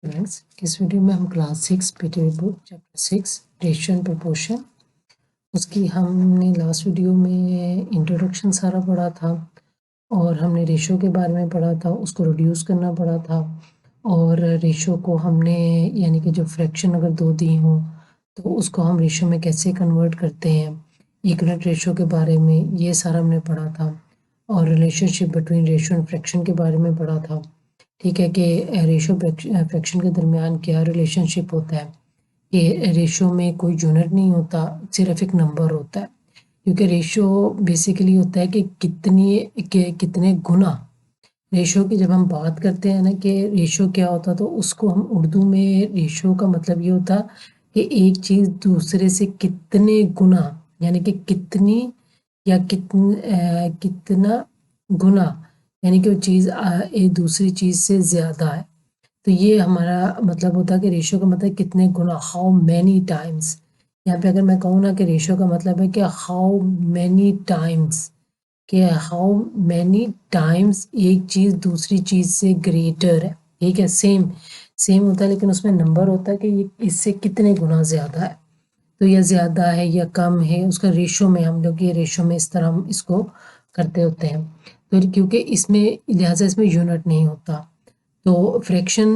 Friends, इस video में हम class 6 PTV book chapter 6 ratio and proportion उसकी हमने लास्ट वीडियो में इंट्रोडक्शन सारा पढ़ा था और हमने रेशियो के बारे में पढ़ा था, उसको रिड्यूस करना पड़ा था। और रेशियो को हमने यानी कि जो फ्रैक्शन अगर दो दी हों तो उसको हम रेशियो में कैसे कन्वर्ट करते हैं, इक्वलेंट रेशियो के बारे में ये सारा हमने पढ़ा था। और relationship between ratio and fraction के बारे में पढ़ा था। ठीक है कि रेशियो फ्रैक्शन के दरमियान क्या रिलेशनशिप होता है कि रेशियो में कोई यूनिट नहीं होता, सिर्फ एक नंबर होता है। क्योंकि रेशियो बेसिकली होता है कि कितने गुना। रेशियो की जब हम बात करते हैं ना कि रेशियो क्या होता, तो उसको हम उर्दू में रेशियो का मतलब ये होता कि एक चीज़ दूसरे से कितने गुना, यानी कि कितनी या कितना गुना, यानी कि वो चीज़ एक दूसरी चीज़ से ज़्यादा है। तो ये हमारा मतलब होता है कि रेशियो का मतलब कितने गुना, हाउ मैनी टाइम्स। यहाँ पे अगर मैं कहूँ ना कि रेशियो का मतलब है कि हाउ मैनी टाइम्स, कि हाउ मैनी टाइम्स एक चीज़ दूसरी चीज़ से ग्रेटर है। ठीक है, सेम सेम होता है लेकिन उसमें नंबर होता है कि ये इससे कितने गुना ज़्यादा है। तो या ज़्यादा है या कम है, उसका रेशो में हम लोग ये रेशो में इस तरह हम इसको करते होते हैं। तो क्योंकि इसमें लिहाजा इसमें यूनिट नहीं होता, तो फ्रैक्शन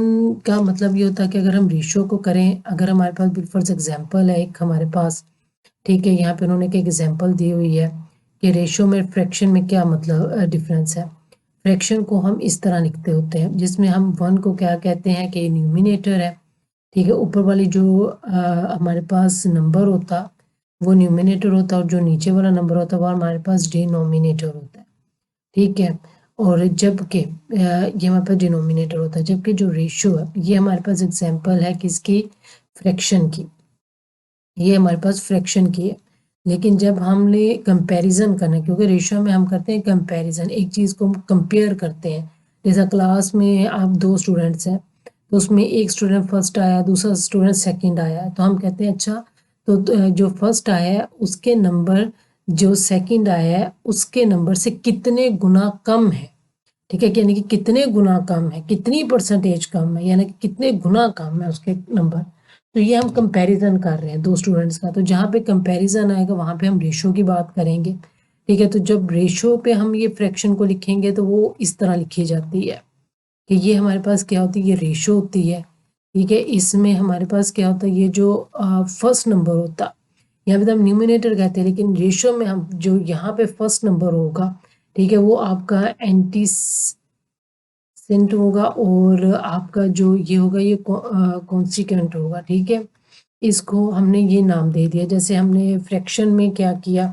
का मतलब ये होता है कि अगर हम रेशियो को करें, अगर हमारे पास बिल्कुल एग्जांपल है एक हमारे पास, ठीक है, यहाँ पे उन्होंने एक एग्जांपल दी हुई है कि रेशियो में फ्रैक्शन में क्या मतलब डिफरेंस है। फ्रैक्शन को हम इस तरह लिखते होते हैं जिसमें हम वन को क्या कहते हैं कि न्यूमिनेटर है। ठीक है, ऊपर वाली जो हमारे पास नंबर होता वो न्यूमिनेटर होता और जो नीचे वाला नंबर होता वो हमारे पास डिनोमिनेटर होता है। ठीक है, और जबकि ये हमारे पास डिनोमिनेटर होता है, जबकि जो रेशियो है ये हमारे पास एग्जांपल है किसकी, फ्रैक्शन की। ये हमारे पास फ्रैक्शन की है। लेकिन जब हमने कंपैरिजन करना है, क्योंकि रेशियो में हम करते हैं कंपैरिजन, एक चीज़ को हम कंपेयर करते हैं। जैसा क्लास में आप दो स्टूडेंट्स हैं तो उसमें एक स्टूडेंट फर्स्ट आया, दूसरा स्टूडेंट सेकंड आया, तो हम कहते हैं अच्छा तो जो फर्स्ट आया है उसके नंबर जो सेकंड आया है उसके नंबर से कितने गुना कम है। ठीक है, यानी कि कितने गुना कम है, कितनी परसेंटेज कम है, यानी कि कितने गुना कम है उसके नंबर। तो ये हम कंपैरिजन कर रहे हैं दो स्टूडेंट्स का, तो जहाँ पे कंपैरिजन आएगा वहाँ पे हम रेशो की बात करेंगे। ठीक है, तो जब रेशो पे हम ये फ्रैक्शन को लिखेंगे तो वो इस तरह लिखी जाती है कि ये हमारे पास क्या होती है, ये रेशो होती है। ठीक है, इसमें हमारे पास क्या होता है, ये जो फर्स्ट नंबर होता, यहाँ पे तो हम न्यूमिनेटर कहते हैं, लेकिन रेशो में हम जो यहाँ पे फर्स्ट नंबर होगा, ठीक है, वो आपका एंटी सेंट होगा और आपका जो ये होगा ये कॉन्सिक्वेंट होगा। ठीक है, इसको हमने ये नाम दे दिया। जैसे हमने फ्रैक्शन में क्या किया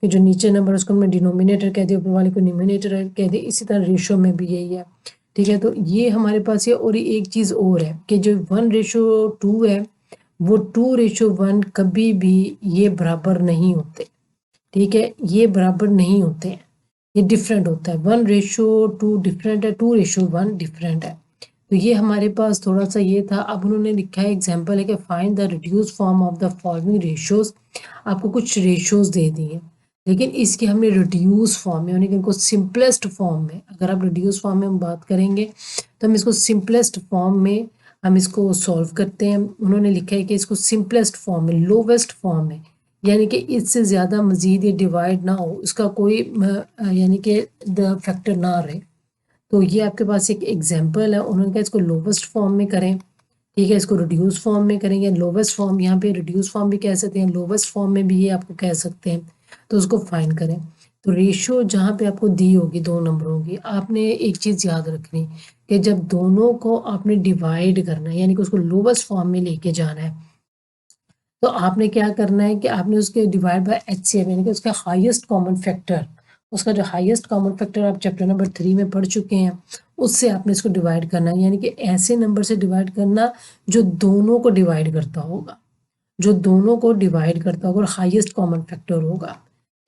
कि जो नीचे नंबर उसको हमने डिनोमिनेटर कह दिया, ऊपर वाले को न्यूमिनेटर कह दिया, इसी तरह रेशो में भी यही है। ठीक है, तो ये हमारे पास ये, और एक चीज़ और है कि जो 1:2 है वो 2:1 कभी भी ये बराबर नहीं होते। ठीक है, ये बराबर नहीं होते हैं, ये डिफरेंट होता है। 1:2 डिफरेंट है, 2:1 डिफरेंट है। तो ये हमारे पास थोड़ा सा ये था। अब उन्होंने लिखा है एग्जाम्पल है कि find the reduce form of the following ratios. आपको कुछ रेशियोज दे दिए, लेकिन इसके हमने रिड्यूस फॉर्म में, यानी कि इनको सिंपलेस्ट फॉर्म में, अगर आप रिड्यूस फॉर्म में हम बात करेंगे तो हम इसको सिंपलेस्ट फॉर्म में हम इसको सॉल्व करते हैं। उन्होंने लिखा है कि इसको सिंपलेस्ट फॉर्म में, लोवेस्ट फॉर्म में, यानी कि इससे ज़्यादा मज़ीद ये डिवाइड ना हो, इसका कोई यानी कि द फैक्टर ना रहे। तो ये आपके पास एक एग्जांपल है, उन्होंने कहा इसको लोवेस्ट फॉर्म में करें। ठीक है, इसको रिड्यूस फॉर्म में करेंगे, लोवेस्ट फॉर्म, यहाँ पे रिड्यूस फॉर्म भी कह सकते हैं, लोवेस्ट फॉर्म में भी ये आपको कह सकते हैं। तो उसको फाइंड करें। तो रेशियो जहाँ पे आपको दी होगी दो नंबरों की, आपने एक चीज़ याद रखनी कि जब दोनों को आपने डिवाइड करना है, यानी कि उसको लोवेस्ट फॉर्म में लेके जाना है, तो आपने क्या करना है कि आपने उसके डिवाइड बाय HCF, यानी कि उसका हाईएस्ट कॉमन फैक्टर, उसका जो हाईएस्ट कॉमन फैक्टर आप चैप्टर नंबर 3 में पढ़ चुके हैं, उससे आपने इसको डिवाइड करना है। यानी कि ऐसे नंबर से डिवाइड करना जो दोनों को डिवाइड करता होगा, जो दोनों को डिवाइड करता होगा और हाईएस्ट कॉमन फैक्टर होगा।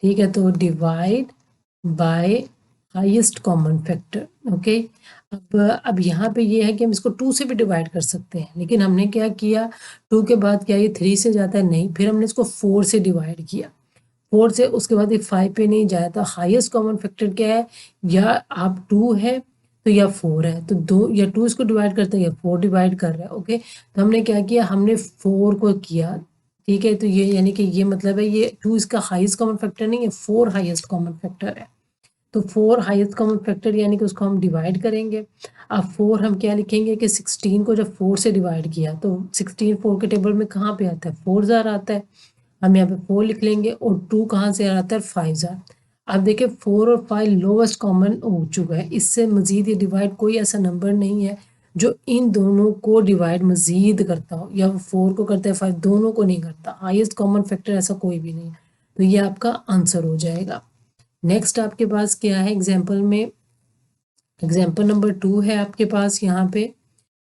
ठीक है, तो divide by highest common factor. Okay, अब यहाँ पे ये है कि हम इसको 2 से भी डिवाइड कर सकते हैं, लेकिन हमने क्या किया, 2 के बाद क्या ये 3 से जाता है, नहीं, फिर हमने इसको 4 से डिवाइड किया, 4 से, उसके बाद ये 5 पे नहीं जाया। तो हाईएस्ट कॉमन फैक्टर क्या है, या आप 2 है तो या 4 है, तो 2 या 2 इसको डिवाइड करता है या 4 डिवाइड कर रहा है। ओके, तो हमने क्या किया, हमने 4 को किया। ठीक है, तो ये यानी कि ये मतलब है ये 2 इसका हाईएस्ट कॉमन फैक्टर नहीं है, 4 हाईएस्ट कॉमन फैक्टर है। तो 4 हाईएस्ट कॉमन फैक्टर यानी कि उसको हम डिवाइड करेंगे। अब 4 हम क्या लिखेंगे कि 16 को जब 4 से डिवाइड किया तो 16 4 के टेबल में कहाँ पे आता है, 4 जार आता है। हम यहाँ पे 4 लिख लेंगे और 2 कहाँ से आता है, 5 जार। अब देखिए 4 और 5 लोवेस्ट कॉमन हो चुका है, इससे मजीद ये डिवाइड कोई ऐसा नंबर नहीं है जो इन दोनों को डिवाइड मजीद करता हो, या 4 को करता है 5, दोनों को नहीं करता। हाईएस्ट कॉमन फैक्टर ऐसा कोई भी नहीं है, तो ये आपका आंसर हो जाएगा। नेक्स्ट आपके पास क्या है एग्जाम्पल में, एग्जाम्पल नंबर 2 है आपके पास यहाँ पे।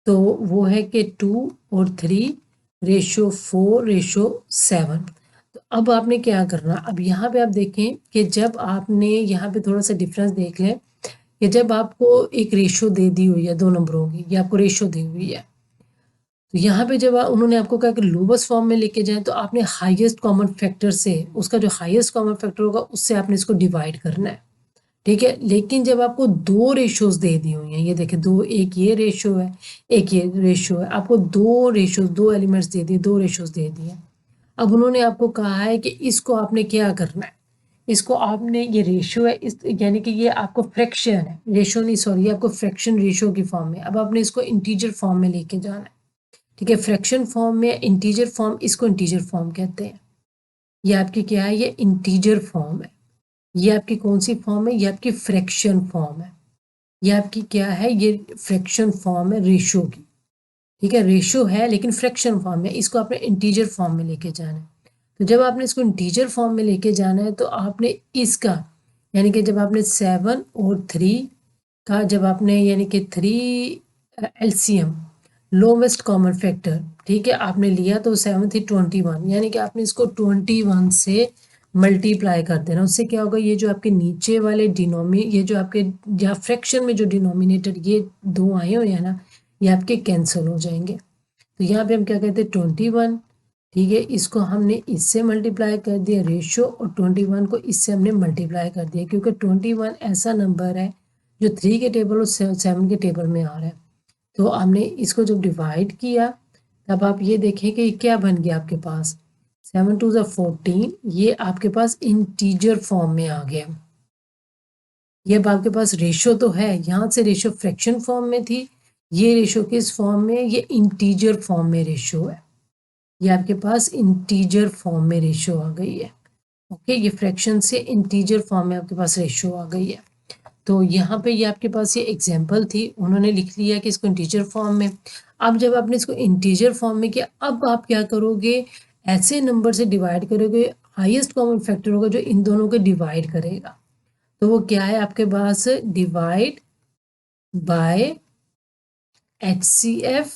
तो वो है कि 2 और 3 रेशो 4 रेशो 7। तो अब आपने क्या करना, अब यहाँ पे आप देखें कि जब आपने यहाँ पे थोड़ा सा डिफरेंस देख लें कि जब आपको एक रेशो दे दी हुई है दो नंबरों की, ये आपको रेशो दी हुई है, तो यहाँ पे जब उन्होंने आपको कहा कि लोवेस्ट फॉर्म में लेके जाएं, तो आपने हाईएस्ट कॉमन फैक्टर से, उसका जो हाईएस्ट कॉमन फैक्टर होगा उससे आपने इसको डिवाइड करना है। ठीक है, लेकिन जब आपको दो रेशोज दे दी हुई हैं, ये देखिए दो, एक ये रेशो है एक ये रेशो है, आपको दो रेशोज, दो एलिमेंट्स दे दिए, दो रेशोज दे दिए। अब उन्होंने आपको कहा है कि इसको आपने क्या करना है, इसको आपने, ये रेशो है इस, यानी कि ये आपको फ्रैक्शन है, रेशो नहीं सॉरी, ये आपको फ्रैक्शन रेशो की फॉर्म में, अब आपने इसको इंटीजर फॉर्म में लेके जाना है। ठीक है, फ्रैक्शन फॉर्म में इंटीजर फॉर्म, इसको इंटीजर फॉर्म कहते हैं। ये आपकी क्या है, ये इंटीजर फॉर्म है। ये आपकी कौन सी फॉर्म है, ये आपकी फ्रैक्शन फॉर्म है। ये आपकी क्या है, ये फ्रैक्शन फॉर्म है रेशो की। ठीक है, रेशो है लेकिन फ्रैक्शन फॉर्म में, इसको आपने इंटीजर फॉर्म में लेके जाना है। तो जब आपने इसको इंटीजर फॉर्म में लेके जाना है तो आपने इसका, यानी कि जब आपने 7 और 3 का, जब आपने यानी कि 3 एलसीएम लोवेस्ट कॉमन फैक्टर, ठीक है, आपने लिया तो 7 थी 21, यानी कि आपने इसको 21 से मल्टीप्लाई कर देना। उससे क्या होगा, ये जो आपके नीचे वाले ये जो आपके या फ्रैक्शन में जो डिनोमिनेटर ये दो आए हुए हैं ना, ये आपके कैंसिल हो जाएंगे। तो यहाँ पे हम क्या कहते हैं 21, ठीक है, इसको हमने इससे मल्टीप्लाई कर दिया रेशो, और 21 को इससे हमने मल्टीप्लाई कर दिया, क्योंकि 21 ऐसा नंबर है जो 3 के टेबल और 7 के टेबल में आ रहा है। तो हमने इसको जब डिवाइड किया तब आप ये देखें कि क्या बन गया आपके पास, 7 2 14, ये आपके पास इंटीजर फॉर्म में आ गया। ये अब आपके पास रेशो तो है, यहाँ से रेशो फ्रैक्शन फॉर्म में थी, ये रेशो किस फॉर्म में, ये इंटीजर फॉर्म में रेशो है। ये आपके पास इंटीजर फॉर्म में रेशो आ गई है। ओके, ये फ्रैक्शन से इंटीजर फॉर्म में आपके पास रेशो आ गई है। तो यहाँ पे ये आपके पास ये एग्जाम्पल थी, उन्होंने लिख लिया कि इसको इंटीजर फॉर्म में। अब जब आपने इसको इंटीजर फॉर्म में किया, अब आप क्या करोगे, ऐसे नंबर से डिवाइड करोगे, हाईएस्ट कॉमन फैक्टर होगा जो इन दोनों को डिवाइड करेगा। तो वो क्या है आपके पास, divide by HCF,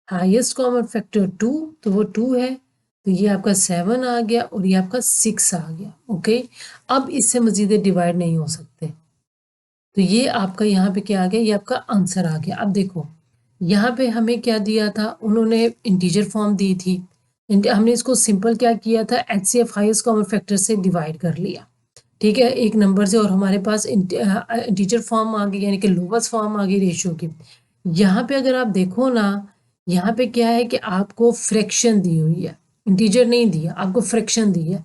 highest common factor 2, तो वो 2 है, तो ये आपका 7 आ गया और ये आपका 6 आ गया। ओके, अब इससे मजीद डिवाइड नहीं हो सकते, तो ये आपका यहाँ पे क्या आ गया, ये आपका आंसर आ गया। अब देखो यहाँ पे हमें क्या दिया था, उन्होंने इंटीजर फॉर्म दी थी, हमने इसको सिंपल क्या किया था, HCF हाईएस्ट कॉमन फैक्टर से डिवाइड कर लिया। ठीक है, एक नंबर से, और हमारे पास इंटीजर फॉर्म आ गई, यानी कि लोवेस्ट फॉर्म आ गई रेशियो की। यहाँ पे अगर आप देखो ना, यहाँ पे क्या है कि आपको फ्रैक्शन दी हुई है, इंटीजर नहीं दिया, आपको फ्रैक्शन दी है।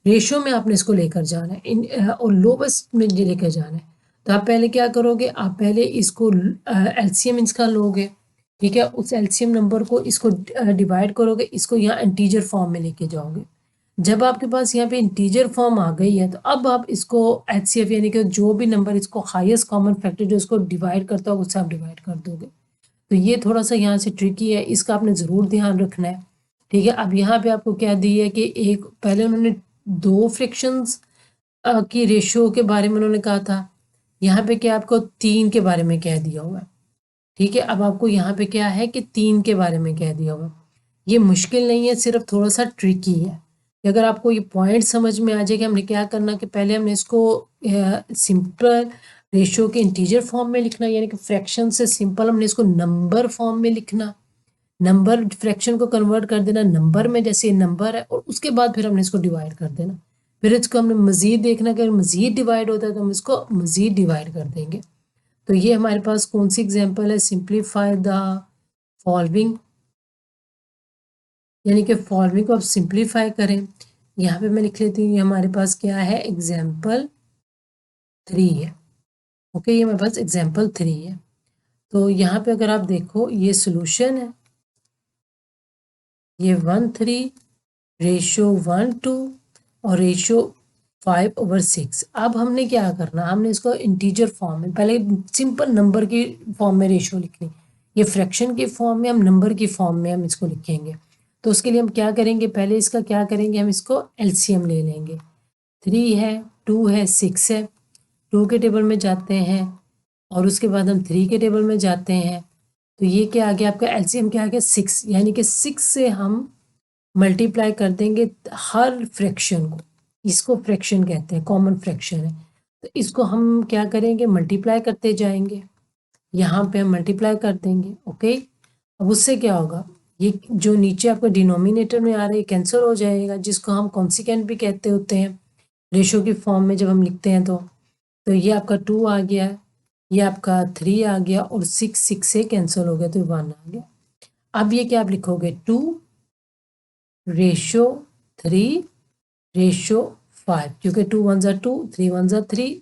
रेशियो में आपने इसको लेकर जाना है, और लोवेस्ट में लेकर जाना है। तो आप पहले क्या करोगे, आप पहले इसको एलसीएम इसका लोगे। ठीक है, उस एलसीएम नंबर को इसको डिवाइड करोगे, इसको यहाँ इंटीजर फॉर्म में लेके जाओगे। जब आपके पास यहाँ पे इंटीजर फॉर्म आ गई है, तो अब आप इसको HCF यानी कि जो भी नंबर इसको हाईएस्ट कॉमन फैक्टर जो इसको डिवाइड करता होगा उससे आप डिवाइड कर दोगे। तो ये थोड़ा सा यहाँ से ट्रिकी है, इसका आपने ज़रूर ध्यान रखना है। ठीक है, अब यहाँ पे आपको क्या दी है कि एक, पहले उन्होंने दो फ्रैक्शंस की रेशियो के बारे में उन्होंने कहा था, यहाँ पे क्या आपको 3 के बारे में कह दिया हुआ है। ठीक है, अब आपको यहाँ पे क्या है कि 3 के बारे में कह दिया हुआ। ये मुश्किल नहीं है, सिर्फ थोड़ा सा ट्रिकी है। अगर आपको ये पॉइंट समझ में आ जाए कि हमने क्या करना, कि पहले हमने इसको सिंपल रेशियो के इंटीजर फॉर्म में लिखना, यानी कि फ्रैक्शन से सिंपल हमने इसको नंबर फॉर्म में लिखना, नंबर फ्रैक्शन को कन्वर्ट कर देना नंबर में, जैसे नंबर है, और उसके बाद फिर हमने इसको डिवाइड कर देना। फिर इसको हमने मज़ीद देखना कि अगर मज़ीद डिवाइड होता है तो हम इसको मज़ीद डिवाइड कर देंगे। तो ये हमारे पास कौन सी एग्जाम्पल है, सिंप्लीफाई द फॉलोइंग, यानी कि फॉलोइंग को आप सिंप्लीफाई करें। यहाँ पे मैं लिख लेती हूँ, ये हमारे पास क्या है, एग्जाम्पल 3 है। ओके, ये मेरे पास एग्जाम्पल 3 है। तो यहाँ पे अगर आप देखो, ये सोल्यूशन है, ये 1:3, रेशो 1:2 और रेशो 5/6। अब हमने क्या करना, हमने इसको इंटीजर फॉर्म में, पहले सिंपल नंबर की फॉर्म में रेशो लिखनी, ये फ्रैक्शन की फॉर्म में, हम नंबर की फॉर्म में हम इसको लिखेंगे। तो उसके लिए हम क्या करेंगे, पहले इसका क्या करेंगे, हम इसको एलसीएम ले लेंगे। 3 है, 2 है, 6 है, 2 के टेबल में जाते हैं और उसके बाद हम 3 के टेबल में जाते हैं। तो ये क्या आ गया, आपका एलसीएम क्या आ गया, 6, यानी कि 6 से हम मल्टीप्लाई कर देंगे हर फ्रैक्शन को। इसको फ्रैक्शन कहते हैं, कॉमन फ्रैक्शन है। तो इसको हम क्या करेंगे, मल्टीप्लाई करते जाएंगे, यहाँ पे हम मल्टीप्लाई कर देंगे। ओके, अब उससे क्या होगा, ये जो नीचे आपका डिनोमिनेटर में आ रहा है कैंसिल हो जाएगा, जिसको हम कॉन्सिक्वेंट भी कहते होते हैं रेशो की फॉर्म में जब हम लिखते हैं। तो ये आपका 2 आ गया, ये आपका 3 आ गया और 6 से कैंसिल हो गया, तो 1 आ गया। अब ये क्या आप लिखोगे, 2 रेशो 3 रेशो 5, क्योंकि 2 1 ज़ा 2, 3 1 ज़ा 3,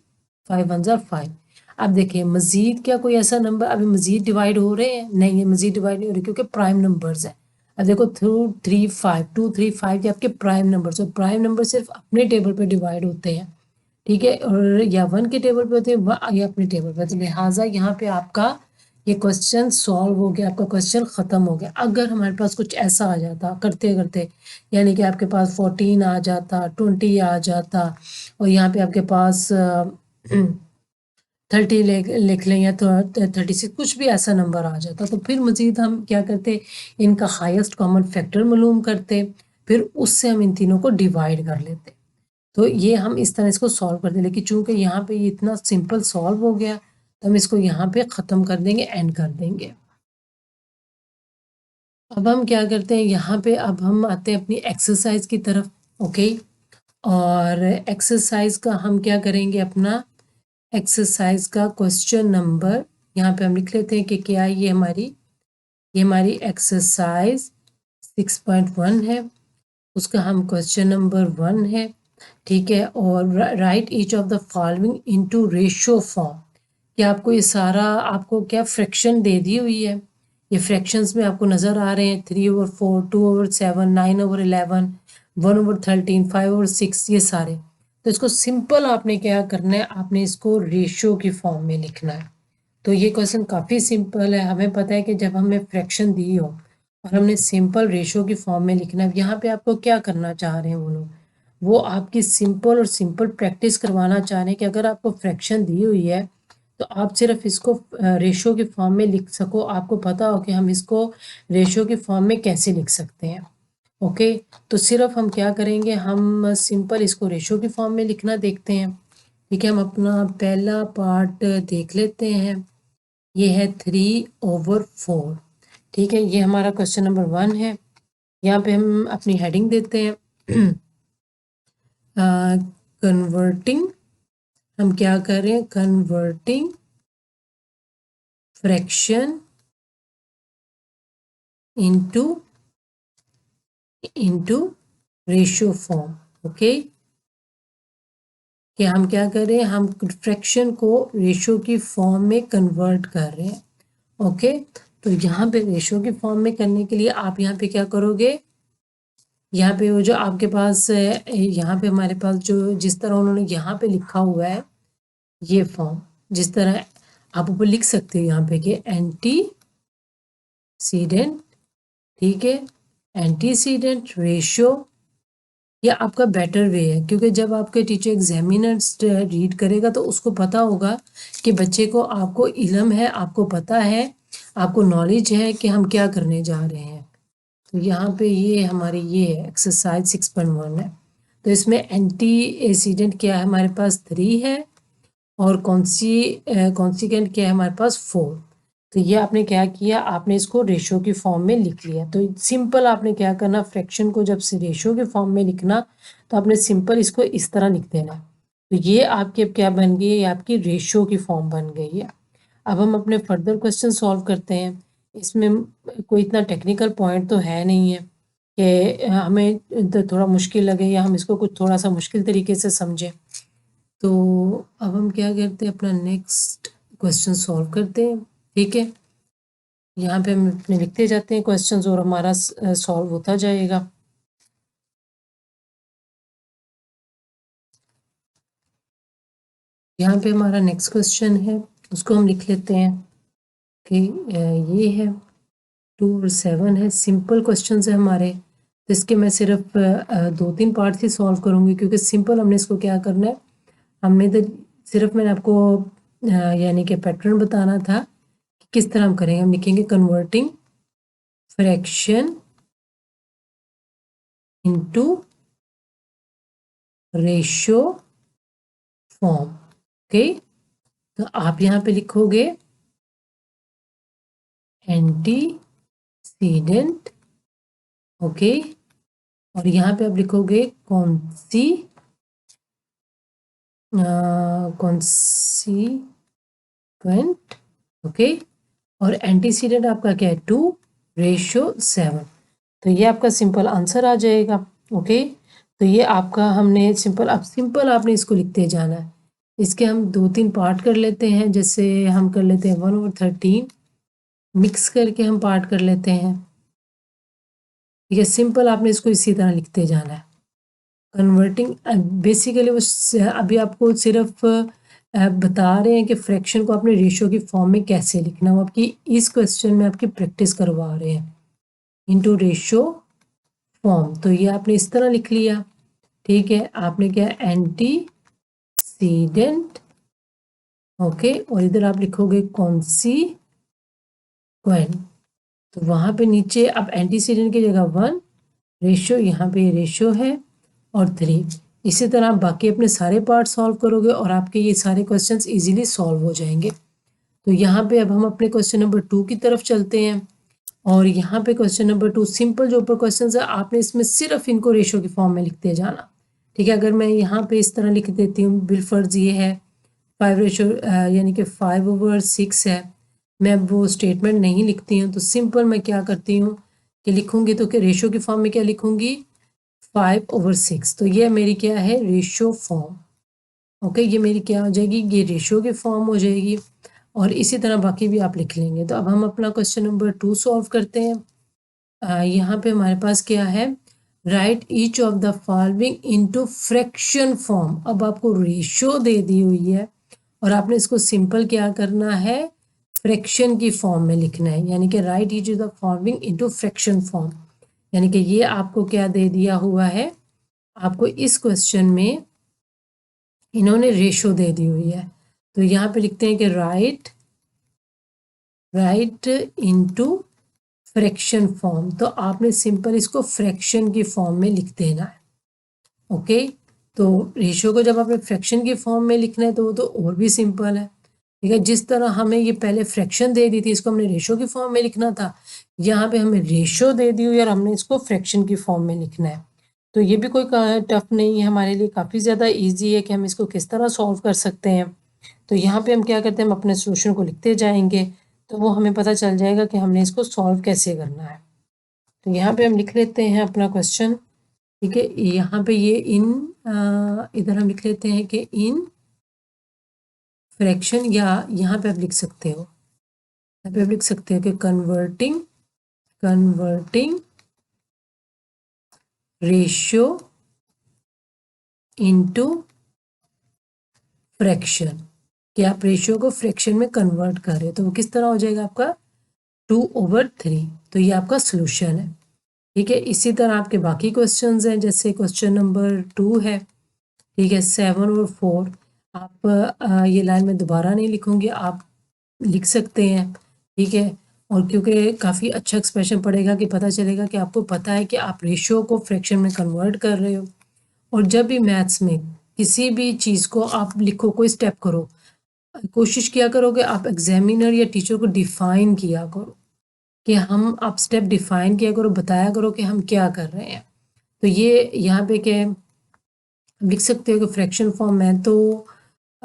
5 1 ज़ा 5। अब देखिए मजीद क्या कोई ऐसा नंबर अभी मजीद डिवाइड हो रहे हैं, नहीं, ये मजीद डिवाइड नहीं हो रहे क्योंकि प्राइम नंबर्स है। अब देखो 2 3 5, 2 3 5 ये आपके प्राइम नंबर्स, और प्राइम नंबर सिर्फ अपने टेबल पे डिवाइड होते हैं, ठीक है, और या 1 के टेबल पे होते हैं या अपने टेबल पे। तो लिहाजा यहाँ पे आपका ये क्वेश्चन सॉल्व हो गया, आपका क्वेश्चन ख़त्म हो गया। अगर हमारे पास कुछ ऐसा आ जाता करते करते, यानी कि आपके पास 14 आ जाता, 20 आ जाता, और यहाँ पे आपके पास 30 लिख लें या तो 36, कुछ भी ऐसा नंबर आ जाता, तो फिर मज़ीद हम क्या करते, इनका हाईएस्ट कॉमन फैक्टर मालूम करते, फिर उससे हम इन तीनों को डिवाइड कर लेते। तो ये हम इस तरह इसको सॉल्व कर दें, लेकिन चूंकि यहाँ पे ये इतना सिंपल सॉल्व हो गया, तो हम इसको यहाँ पे ख़त्म कर देंगे, एंड कर देंगे। अब हम क्या करते हैं, यहाँ पे अब हम आते हैं अपनी एक्सरसाइज की तरफ। ओके, और एक्सरसाइज का हम क्या करेंगे, अपना एक्सरसाइज का क्वेश्चन नंबर यहाँ पे हम लिख लेते हैं कि क्या है, ये हमारी एक्सरसाइज 6.1 है, उसका हम क्वेश्चन नंबर 1 है, ठीक है। और right each of the following into ratio form, कि आपको ये सारा आपको क्या फ्रैक्शन दे दी हुई है, ये फ्रैक्शंस में आपको नज़र आ रहे हैं, 3/4, 2/7, 9/11, 1/13, 5/6, ये सारे। तो इसको सिंपल आपने क्या करना है, आपने इसको रेशियो की फॉर्म में लिखना है। तो ये क्वेश्चन काफ़ी सिंपल है, हमें पता है कि जब हमें फ्रैक्शन दी हो और हमने सिंपल रेशियो की फॉर्म में लिखना है। यहाँ पे आपको क्या करना चाह रहे हैं वो लोग, वो आपकी सिंपल और सिंपल प्रैक्टिस करवाना चाह रहे हैं कि अगर आपको फ्रैक्शन दी हुई है तो आप सिर्फ इसको रेशियो की फॉर्म में लिख सको, आपको पता हो कि हम इसको रेशियो की फॉर्म में कैसे लिख सकते हैं। ओके, तो सिर्फ हम क्या करेंगे, हम सिंपल इसको रेशियो की फॉर्म में लिखना देखते हैं। ठीक है, हम अपना पहला पार्ट देख लेते हैं, ये है 3/4। ठीक है, ये हमारा क्वेश्चन नंबर 1 है। यहाँ पे हम अपनी हेडिंग देते हैं कन्वर्टिंग, हम क्या करें, converting fraction into ratio form. Okay, कि हम क्या करें, हम फ्रैक्शन को रेशियो की फॉर्म में कन्वर्ट कर रहे हैं। ओके, तो यहाँ पे रेशियो की फॉर्म में करने के लिए आप यहाँ पे क्या करोगे, यहाँ पे वो जो आपके पास यहाँ पे हमारे पास जो जिस तरह उन्होंने यहाँ पे लिखा हुआ है ये फॉर्म, जिस तरह आप ऊपर लिख सकते हो यहाँ पे कि एंटीसीडेंट, ठीक है, एंटीसीडेंट रेशियो, ये आपका बेटर वे है, क्योंकि जब आपके टीचर एग्जामिनर रीड करेगा तो उसको पता होगा कि बच्चे को, आपको इल्म है, आपको पता है, आपको नॉलेज है कि हम क्या करने जा रहे हैं। तो यहाँ पे ये हमारी ये एक्सरसाइज 6.1 है। तो इसमें एंटीसीडेंट क्या है, हमारे पास 3 है, और कॉन्सिक्वेंट क्या है हमारे पास 4। तो ये आपने क्या किया, आपने इसको रेशो की फॉर्म में लिख लिया। तो सिंपल आपने क्या करना, फ्रैक्शन को जब से रेशो के फॉर्म में लिखना तो आपने सिंपल इसको इस तरह लिख देना। तो ये आपकी अब क्या बन गई है, ये आपकी रेशो की फॉर्म बन गई है। अब हम अपने फर्दर क्वेश्चन सॉल्व करते हैं। इसमें कोई इतना टेक्निकल पॉइंट तो है नहीं है कि हमें थोड़ा मुश्किल लगे या हम इसको कुछ थोड़ा सा मुश्किल तरीके से समझें। तो अब हम क्या करते हैं, अपना नेक्स्ट क्वेश्चन सॉल्व करते हैं। ठीक है, यहाँ पे हम अपने लिखते जाते हैं क्वेश्चंस और हमारा सॉल्व होता जाएगा। यहाँ पे हमारा नेक्स्ट क्वेश्चन है, उसको हम लिख लेते हैं कि ये है 2 और 7 है, सिंपल क्वेश्चन है हमारे। तो इसके मैं सिर्फ 2-3 पार्ट ही सॉल्व करूँगी, क्योंकि सिंपल हमने इसको क्या करना है, हमने तो सिर्फ मैंने आपको यानी कि पैटर्न बताना था कि किस तरह हम करेंगे। हम लिखेंगे converting fraction into ratio form. Okay, तो आप यहाँ पे लिखोगे एंटीसीडेंट। ओके, और यहाँ पे आप लिखोगे कॉन्सीक्वेंट। ओके, और एंटीसीडेंट आपका क्या है 2:7। तो ये आपका सिंपल आंसर आ जाएगा। ओके, तो ये आपका हमने सिंपल, अब सिंपल आपने इसको लिखते जाना है। इसके हम 2-3 पार्ट कर लेते हैं, जैसे हम कर लेते हैं 1/13 मिक्स करके हम पार्ट कर लेते हैं। ठीक है, सिंपल आपने इसको इसी तरह लिखते जाना है। कन्वर्टिंग बेसिकली वो अभी आपको सिर्फ बता रहे हैं कि फ्रैक्शन को आपने रेशियो की फॉर्म में कैसे लिखना, वो आपकी इस क्वेश्चन में आपकी प्रैक्टिस करवा रहे हैं इनटू रेशियो फॉर्म। तो ये आपने इस तरह लिख लिया। ठीक है, आपने क्या एंटीसीडेंट। ओके, और इधर आप लिखोगे कॉन्सीक्वेंट। तो वहां पे नीचे अब एंटीसीडेंट की जगह 1, रेशियो यहाँ पे रेशियो है और 3। इसी तरह आप बाकी अपने सारे पार्ट सॉल्व करोगे और आपके ये सारे क्वेश्चंस इजीली सॉल्व हो जाएंगे। तो यहाँ पे अब हम अपने क्वेश्चन नंबर 2 की तरफ चलते हैं। और यहाँ पे क्वेश्चन नंबर 2 सिंपल जो ऊपर क्वेश्चन है, आपने इसमें सिर्फ इनको रेशियो की फॉर्म में लिखते जाना। ठीक है, अगर मैं यहाँ पे इस तरह लिख देती हूँ, बिलफर्ज ये है 5 रेशियो यानी कि 5/6 है, मैं वो स्टेटमेंट नहीं लिखती हूँ। तो सिंपल मैं क्या करती हूँ कि लिखूंगी तो कि रेशियो की फॉर्म में क्या लिखूंगी 5/6। तो ये मेरी क्या है रेशियो फॉर्म। ओके, ये मेरी क्या हो जाएगी, ये रेशियो की फॉर्म हो जाएगी। और इसी तरह बाकी भी आप लिख लेंगे। तो अब हम अपना क्वेश्चन नंबर 2 सॉल्व करते हैं। यहाँ पे हमारे पास क्या है, right each of the following into fraction form. अब आपको रेशियो दे दी हुई है और आपने इसको सिंपल क्या करना है, फ्रैक्शन की फॉर्म में लिखना है। यानी कि right each of the following into fraction form, यानी कि ये आपको क्या दे दिया हुआ है, आपको इस क्वेश्चन में इन्होंने रेशियो दे दी हुई है। तो यहाँ पे लिखते हैं कि राइट इनटू फ्रैक्शन फॉर्म। तो आपने सिंपल इसको फ्रैक्शन की फॉर्म में लिख देना है। ओके, तो रेशियो को जब आपने फ्रैक्शन की फॉर्म में लिखना है तो वो तो और भी सिंपल है। ठीक है, जिस तरह हमें ये पहले फ्रैक्शन दे दी थी, इसको हमने रेशियो की फॉर्म में लिखना था। यहाँ पे हमें रेशियो दे दी हुई और हमने इसको फ्रैक्शन की फॉर्म में लिखना है। तो ये भी कोई टफ नहीं है, हमारे लिए काफ़ी ज़्यादा ईजी है कि हम इसको किस तरह सॉल्व कर सकते हैं। तो यहाँ पे हम क्या करते हैं, हम अपने सोल्यूशन को लिखते जाएंगे तो वो हमें पता चल जाएगा कि हमने इसको सॉल्व कैसे करना है। तो यहाँ पे हम लिख लेते हैं अपना क्वेश्चन। ठीक है, यहाँ पे ये इधर हम लिख लेते हैं कि इन फ्रैक्शन, या यहाँ पे आप लिख सकते हो, यहाँ पे आप लिख सकते हो कि कन्वर्टिंग रेशियो इनटू फ्रैक्शन, कि आप रेशियो को फ्रैक्शन में कन्वर्ट कर रहे हो। तो वो किस तरह हो जाएगा आपका 2/3। तो ये आपका सोल्यूशन है। ठीक है, इसी तरह आपके बाकी क्वेश्चंस हैं, जैसे क्वेश्चन नंबर 2 है। ठीक है, 7 और 4 आप ये लाइन में दोबारा नहीं लिखूंगी, आप लिख सकते हैं। ठीक है, और क्योंकि काफ़ी अच्छा एक्सप्रेशन पड़ेगा कि पता चलेगा कि आपको पता है कि आप रेशियो को फ्रैक्शन में कन्वर्ट कर रहे हो। और जब भी मैथ्स में किसी भी चीज़ को आप लिखो, कोई स्टेप करो, कोशिश किया करो कि आप एग्जामिनर या टीचर को डिफाइन किया करो, कि हम आप स्टेप डिफाइन किया करो, बताया करो कि हम क्या कर रहे हैं। तो ये यहाँ पे क्या लिख सकते हो कि फ्रैक्शन फॉर्म में तो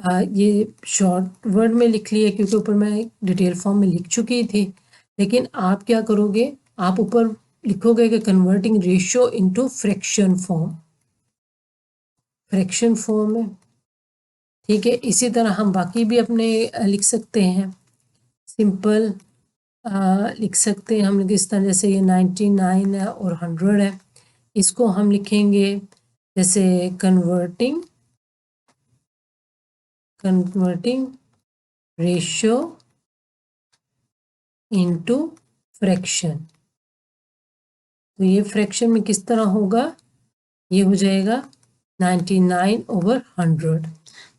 ये शॉर्ट वर्ड में लिख लिया क्योंकि ऊपर मैं डिटेल फॉर्म में लिख चुकी थी, लेकिन आप क्या करोगे, आप ऊपर लिखोगे कि converting ratio into fraction form, fraction form में, ठीक है। इसी तरह हम बाकी भी अपने लिख सकते हैं, सिंपल लिख सकते हैं हम किस तरह, जैसे ये 99 है और 100 है, इसको हम लिखेंगे जैसे कन्वर्टिंग रेशियो इनटू फ्रैक्शन। तो ये फ्रैक्शन में किस तरह होगा, ये हो जाएगा 99/100।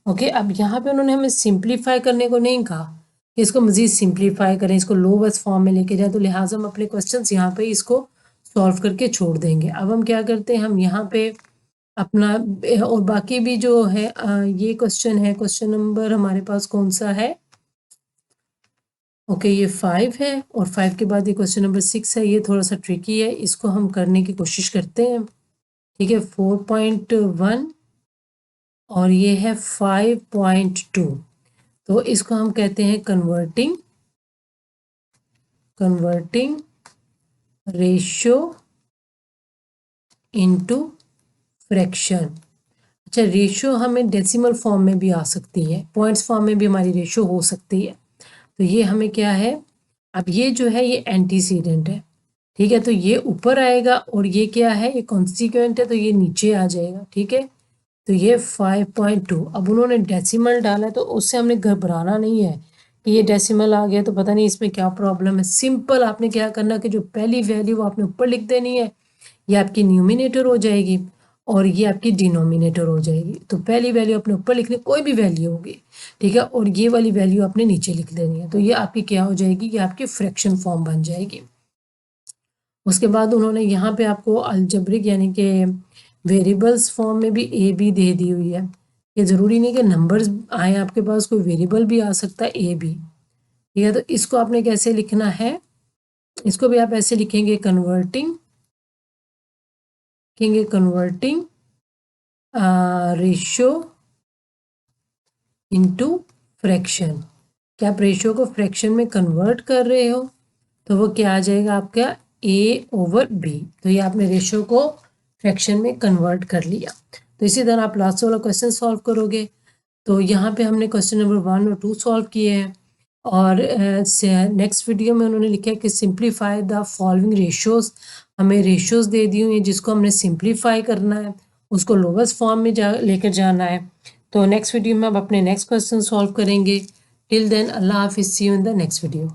ओके, अब यहाँ पे उन्होंने हमें सिंप्लीफाई करने को नहीं कहा कि इसको मज़ीद सिंप्लीफाई करें, इसको लोवेस्ट फॉर्म में लेके जाए, तो लिहाजा हम अपने क्वेश्चंस यहाँ पे इसको सॉल्व करके छोड़ देंगे। अब हम क्या करते हैं, हम यहाँ पे अपना और बाकी भी जो है ये क्वेश्चन है, क्वेश्चन नंबर हमारे पास कौन सा है, ओके ये 5 है, और 5 के बाद ये क्वेश्चन नंबर 6 है, ये थोड़ा सा ट्रिकी है, इसको हम करने की कोशिश करते हैं, ठीक है। 4.1 और ये है 5.2, तो इसको हम कहते हैं कन्वर्टिंग रेशियो इनटू फ्रैक्शन। अच्छा, रेशियो हमें डेसिमल फॉर्म में भी आ सकती है, पॉइंट्स फॉर्म में भी हमारी रेशियो हो सकती है। तो ये हमें क्या है, अब ये जो है ये एंटीसीडेंट है, ठीक है, तो ये ऊपर आएगा, और ये क्या है, ये कॉन्सिक्वेंट है, तो ये नीचे आ जाएगा, ठीक है। तो ये 5.2, अब उन्होंने डेसिमल डाला है, तो उससे हमने घबराना नहीं है कि ये डेसिमल आ गया तो पता नहीं इसमें क्या प्रॉब्लम है। सिंपल आपने क्या करना कि जो पहली वैल्यू आपने ऊपर लिख देनी है, ये आपकी न्यूमिनेटर हो जाएगी और ये आपकी डिनोमिनेटर हो जाएगी। तो पहली वैल्यू अपने ऊपर लिखनी, कोई भी वैल्यू होगी, ठीक है, और ये वाली वैल्यू आपने नीचे लिख देनी है, तो ये आपकी क्या हो जाएगी, ये आपकी फ्रैक्शन फॉर्म बन जाएगी। उसके बाद उन्होंने यहाँ पे आपको अलजेब्रिक यानी कि वेरिएबल्स फॉर्म में भी ए बी दे दी हुई है। ये ज़रूरी नहीं कि नंबर्स आए आपके पास, कोई वेरिएबल भी आ सकता है ए बी, ठीक है। तो इसको आपने कैसे लिखना है, इसको भी आप ऐसे लिखेंगे कन्वर्टिंग रेशियो इनटू फ्रैक्शन। क्या आप रेशियो को फ्रैक्शन में कन्वर्ट कर रहे हो, तो वो क्या आ जाएगा आपका A/B। तो ये आपने रेशियो को फ्रैक्शन में कन्वर्ट कर लिया। तो इसी तरह आप लास्ट वाला क्वेश्चन सॉल्व करोगे। तो यहाँ पे हमने क्वेश्चन नंबर 1 और 2 सॉल्व किए हैं, और नेक्स्ट वीडियो में उन्होंने लिखा है कि सिंप्लीफाई द फॉलोइंग रेशियोज। हमें रेशियोज दे दी हुई हैं जिसको हमने सिंप्लीफाई करना है, उसको लोवेस्ट फॉर्म में लेकर जाना है। तो नेक्स्ट वीडियो में अब अपने नेक्स्ट क्वेश्चन सॉल्व करेंगे। टिल देन अल्लाह हाफिज़, see you in the next video.